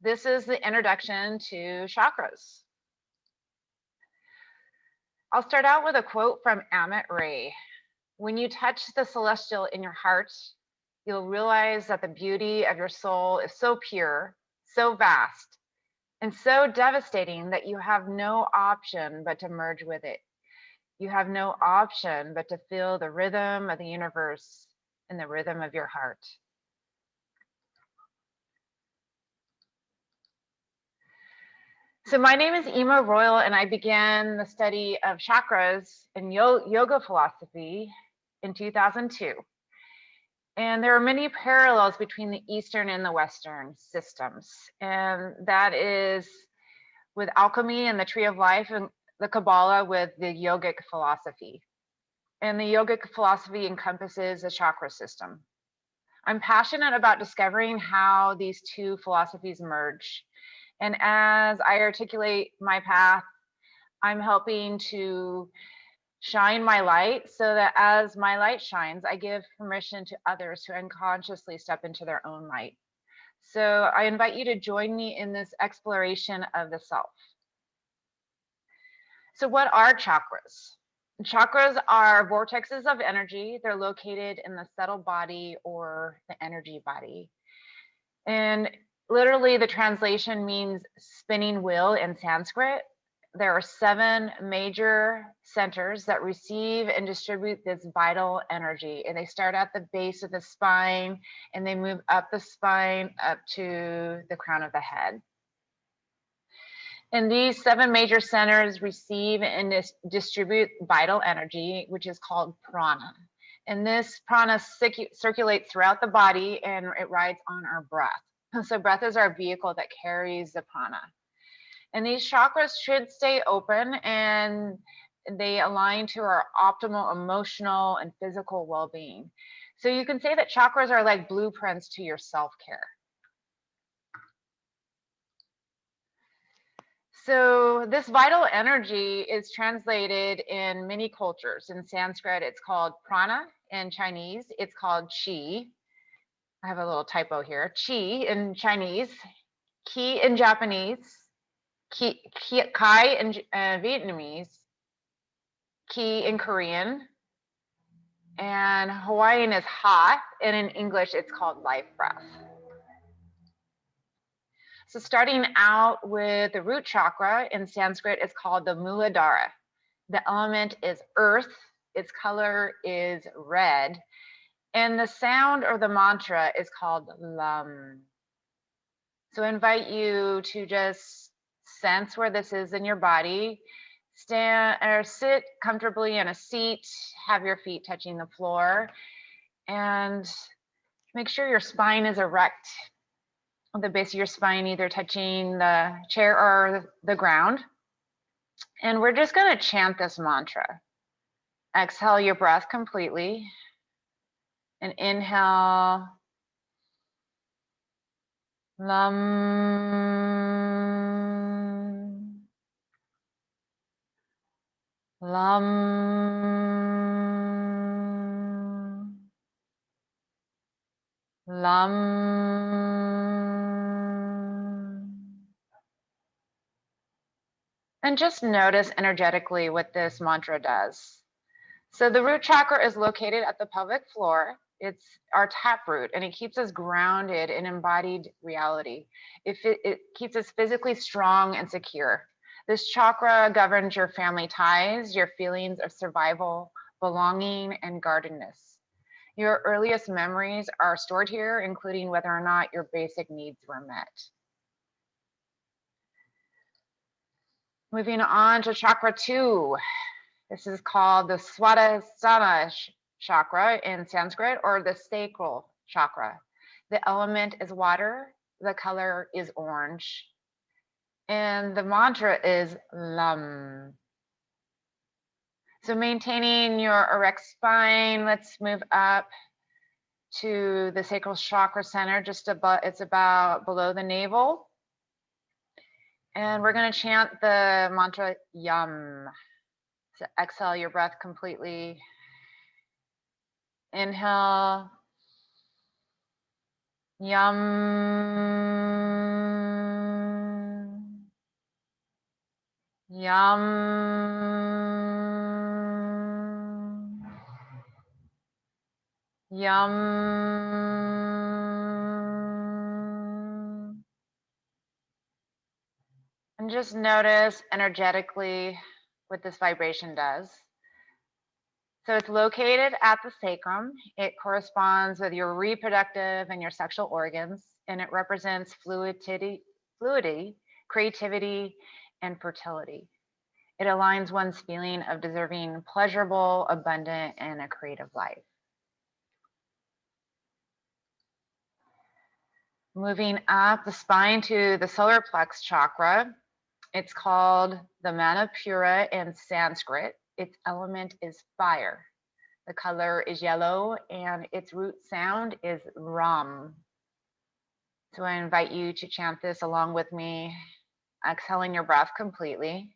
this is the introduction to chakras. I'll start out with a quote from Amit Ray. When you touch the celestial in your heart, you'll realize that the beauty of your soul is so pure, so vast, and so devastating that you have no option but to merge with it. You have no option but to feel the rhythm of the universe and the rhythm of your heart. So my name is Imma Royal, and I began the study of chakras and yoga philosophy in 2002. And there are many parallels between the Eastern and the Western systems. And that is with alchemy and the Tree of Life, and the Kabbalah with the yogic philosophy. And the yogic philosophy encompasses the chakra system. I'm passionate about discovering how these two philosophies merge. And as I articulate my path, I'm helping to shine my light so that as my light shines, I give permission to others to unconsciously step into their own light. So I invite you to join me in this exploration of the self. So what are chakras? Chakras are vortexes of energy. They're located in the subtle body or the energy body. And literally the translation means spinning wheel in Sanskrit. There are 7 major centers that receive and distribute this vital energy. And they start at the base of the spine and they move up the spine up to the crown of the head. And these 7 major centers receive and distribute vital energy, which is called prana. And this prana circulates throughout the body and it rides on our breath. So breath is our vehicle that carries the prana. And these chakras should stay open and they align to our optimal emotional and physical well-being. So you can say that chakras are like blueprints to your self-care. So this vital energy is translated in many cultures. In Sanskrit, it's called prana. In Chinese, it's called qi. I have a little typo here. Qi in Chinese, ki in Japanese, kai in Vietnamese, ki in Korean, and Hawaiian is ha, and in English, it's called life breath. So starting out with the root chakra, in Sanskrit, it's called the Muladhara. The element is earth, its color is red, and the sound or the mantra is called Lam. So I invite you to just sense where this is in your body. Stand or sit comfortably in a seat, have your feet touching the floor, and make sure your spine is erect. The base of your spine either touching the chair or the ground. And we're just going to chant this mantra. Exhale your breath completely. And inhale. Lam. Lam. Lam. And just notice energetically what this mantra does. So the root chakra is located at the pelvic floor. It's our taproot, and it keeps us grounded in embodied reality. It keeps us physically strong and secure. This chakra governs your family ties, your feelings of survival, belonging, and guardedness. Your earliest memories are stored here, including whether or not your basic needs were met. Moving on to chakra 2. This is called the Swadhisthana chakra in Sanskrit, or the sacral chakra. The element is water, the color is orange, and the mantra is Lam. So maintaining your erect spine, let's move up to the sacral chakra center, just above, it's about below the navel. And we're going to chant the mantra Yam. So exhale your breath completely. Inhale. Yam. Yum. Yum. And just notice energetically what this vibration does. So it's located at the sacrum. It corresponds with your reproductive and your sexual organs, and it represents fluidity, creativity, and fertility. It aligns one's feeling of deserving pleasurable, abundant, and a creative life. Moving up the spine to the solar plex chakra, it's called the Manipura in Sanskrit. Its element is fire. The color is yellow and its root sound is ram. So I invite you to chant this along with me, exhaling your breath completely.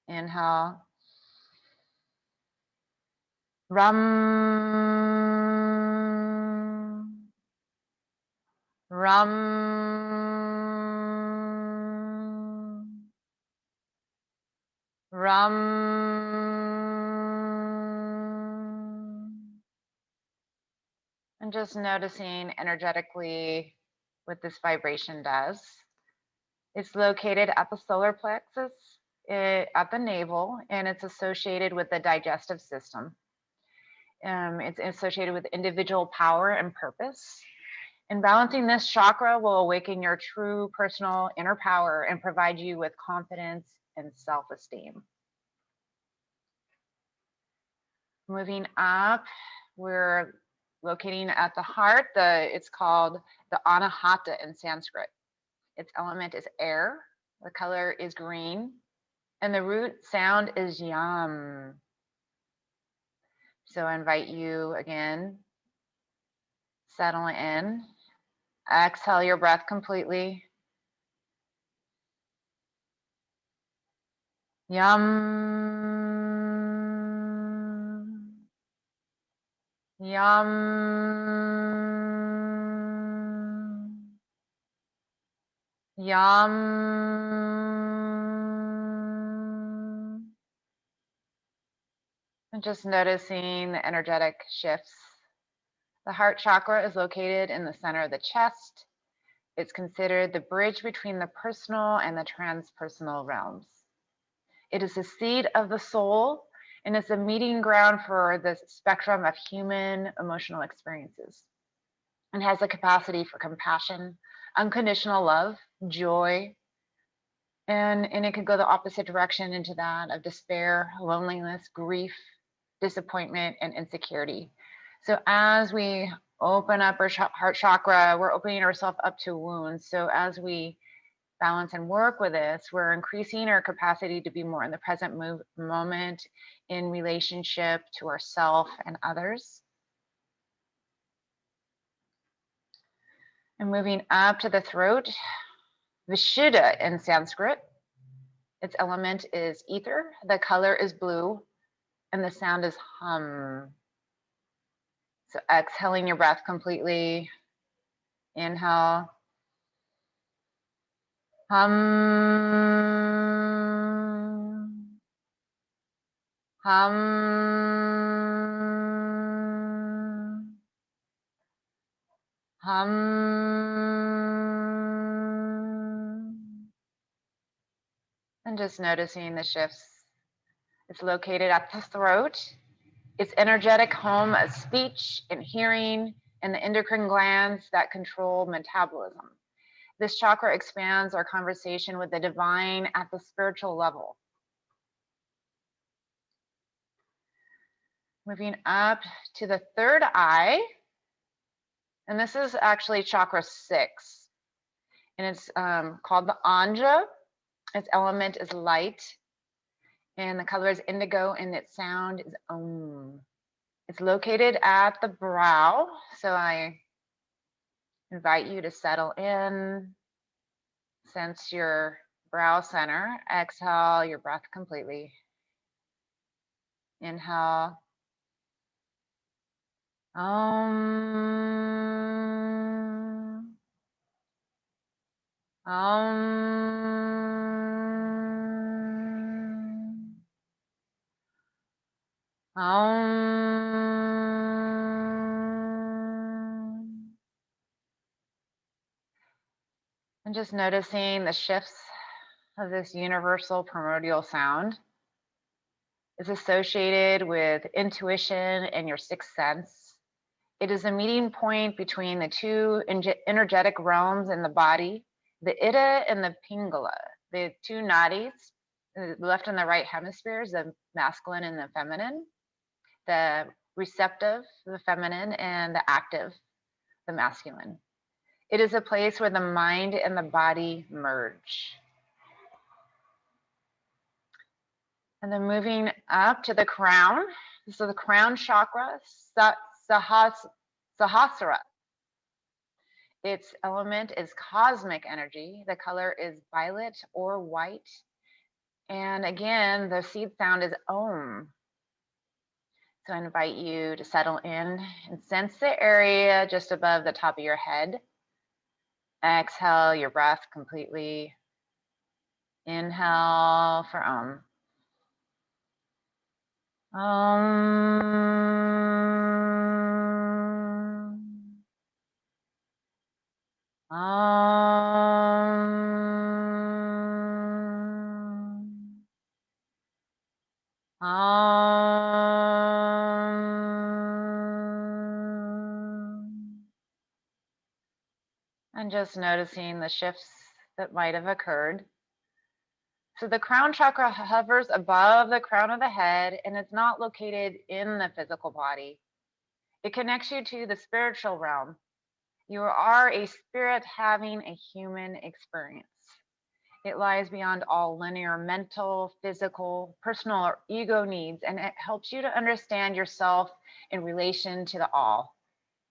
Inhale. Ram. Ram. Ram. And just noticing energetically what this vibration does. It's located at the solar plexus, at the navel, and it's associated with the digestive system. It's associated with individual power and purpose. And balancing this chakra will awaken your true personal inner power and provide you with confidence and self-esteem. Moving up, we're locating at the heart. It's called the Anahata in Sanskrit. Its element is air. The color is green. And the root sound is yum. So I invite you again, settle in. Exhale your breath completely. Yum. Yum. Yum. And just noticing the energetic shifts. The heart chakra is located in the center of the chest. It's considered the bridge between the personal and the transpersonal realms. It is the seat of the soul and it's a meeting ground for the spectrum of human emotional experiences. It has a capacity for compassion, unconditional love, joy, and it could go the opposite direction into that of despair, loneliness, grief, disappointment, and insecurity. So as we open up our heart chakra, we're opening ourselves up to wounds. So as we balance and work with this, we're increasing our capacity to be more in the present moment in relationship to ourselves and others. And moving up to the throat, Vishuddha in Sanskrit. Its element is ether. The color is blue and the sound is hum. So exhaling your breath completely. Inhale. Hum. Hum. Hum. And just noticing the shifts. It's located at the throat. Its energetic home of speech and hearing and the endocrine glands that control metabolism. This chakra expands our conversation with the divine at the spiritual level. Moving up to the third eye, and this is actually chakra 6, and it's called the Anja. Its element is light, and the color is indigo, and its sound is Om. It's located at the brow, so I invite you to settle in, sense your brow center. Exhale your breath completely. Inhale. Om. Om. And just noticing the shifts of this universal primordial sound is associated with intuition and your sixth sense. It is a meeting point between the two energetic realms in the body, the Ida and the Pingala, the two nadis, the left and the right hemispheres, the masculine and the feminine, the receptive, the feminine, and the active, the masculine. It is a place where the mind and the body merge. And then moving up to the crown. So the crown chakra, Sahasrara. Its element is cosmic energy. The color is violet or white. And again, the seed sound is Om. So I invite you to settle in and sense the area just above the top of your head. Exhale your breath completely. Inhale for Om. Om. And just noticing the shifts that might have occurred. So the crown chakra hovers above the crown of the head, and it's not located in the physical body. It connects you to the spiritual realm. You are a spirit having a human experience. It lies beyond all linear mental, physical, personal, or ego needs, and it helps you to understand yourself in relation to the all.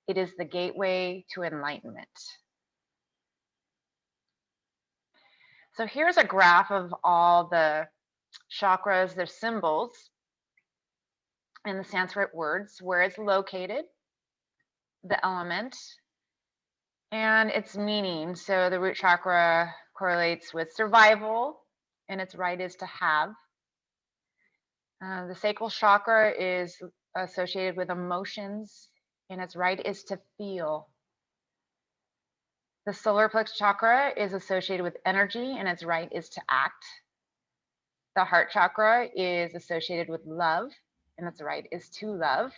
It is the gateway to enlightenment. So here's a graph of all the chakras, their symbols, and the Sanskrit words, where it's located, the element, and its meaning. So the root chakra correlates with survival, and its right is to have. The sacral chakra is associated with emotions, and its right is to feel. The solar plexus chakra is associated with energy, and its right is to act. The heart chakra is associated with love, and its right is to love.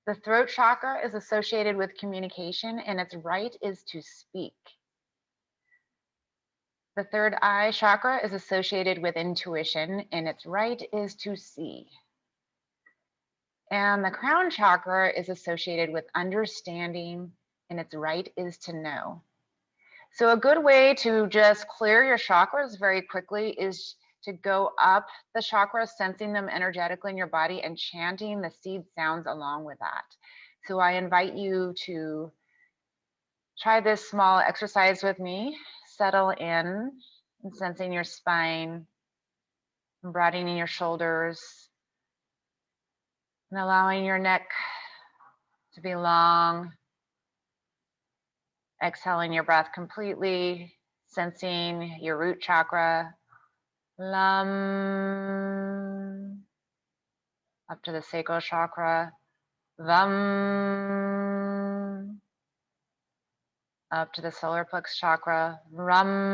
The throat chakra is associated with communication, and its right is to speak. The third eye chakra is associated with intuition, and its right is to see. And the crown chakra is associated with understanding, and its right is to know. So a good way to just clear your chakras very quickly is to go up the chakras, sensing them energetically in your body and chanting the seed sounds along with that. So I invite you to try this small exercise with me. Settle in and sensing your spine, and broadening your shoulders, and allowing your neck to be long. Exhaling your breath completely, sensing your root chakra, Lam, up to the sacral chakra, Vam, up to the solar plexus chakra, Ram,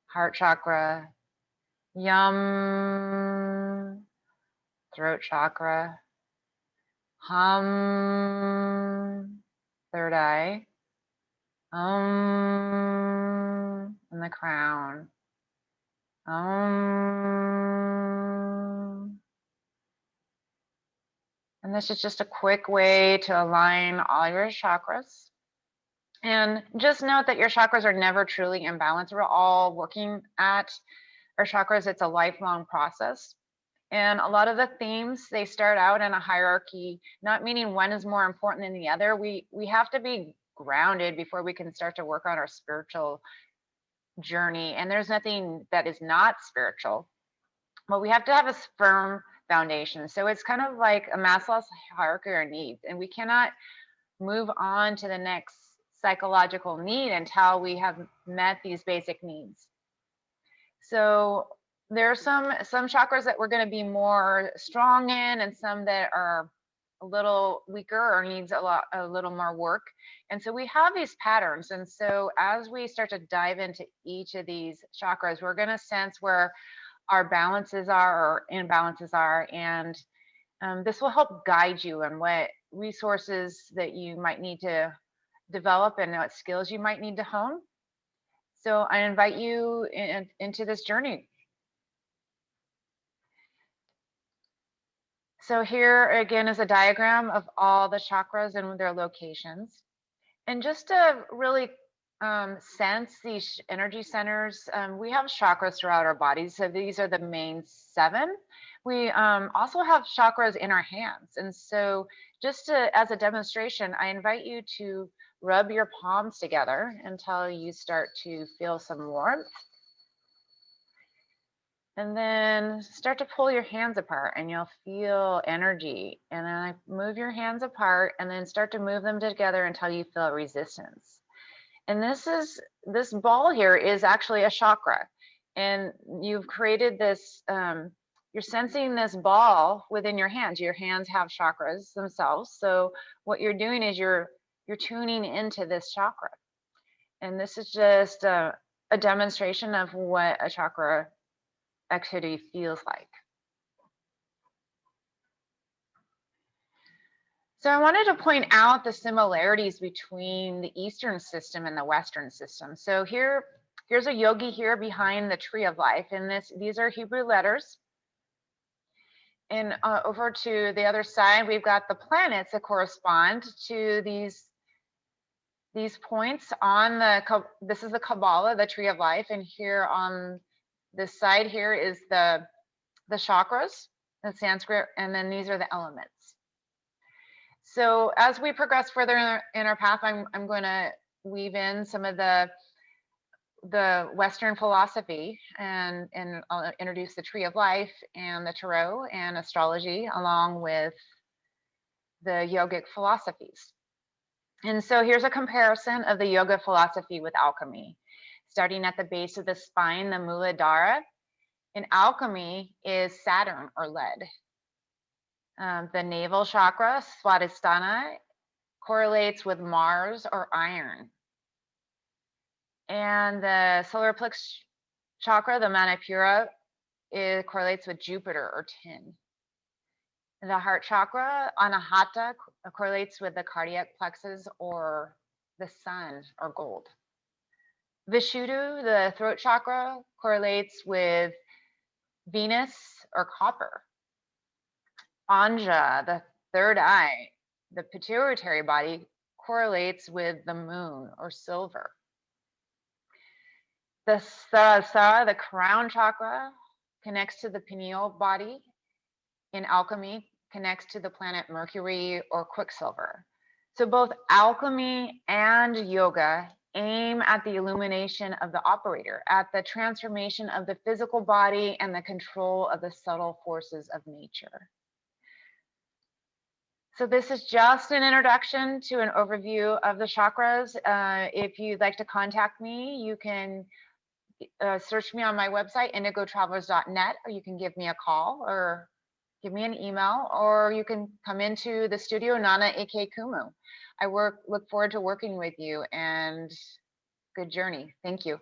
heart chakra, Yam, throat chakra, Hum, third eye, and the crown, And this is just a quick way to align all your chakras. And just note that your chakras are never truly in balance. We're all working at our chakras. It's a lifelong process. And a lot of the themes, they start out in a hierarchy, not meaning one is more important than the other. We have to be grounded before we can start to work on our spiritual journey. And there's nothing that is not spiritual, but we have to have a firm foundation. So it's kind of like a Maslow's hierarchy of needs, and we cannot move on to the next psychological need until we have met these basic needs. So there are some chakras that we're going to be more strong in, and some that are a little weaker or needs a little more work. And so we have these patterns. And so as we start to dive into each of these chakras, we're going to sense where our balances are or imbalances are. And this will help guide you on what resources that you might need to develop and what skills you might need to hone. So I invite you into this journey. So here again is a diagram of all the chakras and their locations. And just to really sense these energy centers, we have chakras throughout our bodies. So these are the main 7. We also have chakras in our hands. And so just as a demonstration, I invite you to rub your palms together until you start to feel some warmth. And then start to pull your hands apart and you'll feel energy. And then I move your hands apart and then start to move them together until you feel resistance. And this ball here is actually a chakra. And you've created this, you're sensing this ball within your hands. Your hands have chakras themselves. So what you're doing is you're tuning into this chakra. And this is just a demonstration of what a chakra activity feels like. So I wanted to point out the similarities between the Eastern system and the Western system. So here's a yogi here behind the Tree of Life, and these are Hebrew letters. And over to the other side, we've got the planets that correspond to these points on this is the Kabbalah, the Tree of Life, and here on this side here is the chakras, the Sanskrit, and then these are the elements. So as we progress further in our path, I'm going to weave in some of the Western philosophy, and I'll introduce the Tree of Life and the Tarot and astrology along with the yogic philosophies. And so here's a comparison of the yoga philosophy with alchemy. Starting at the base of the spine, the Muladhara. In alchemy is Saturn or lead. The navel chakra, Swadhisthana, correlates with Mars or iron. And the solar plexus chakra, the Manipura, it correlates with Jupiter or tin. The heart chakra, Anahata, correlates with the cardiac plexus or the sun or gold. Vishuddha, the throat chakra, correlates with Venus or copper. Anja, the third eye, the pituitary body, correlates with the moon or silver. The Sahasrara, the crown chakra, connects to the pineal body. In alchemy, connects to the planet Mercury or Quicksilver. So both alchemy and yoga aim at the illumination of the operator, at the transformation of the physical body and the control of the subtle forces of nature. So this is just an introduction to an overview of the chakras. If you'd like to contact me, you can search me on my website, indigotravelers.net, or you can give me a call or give me an email, or you can come into the studio, Nana Ike Kumu. I look forward to working with you, and good journey. Thank you.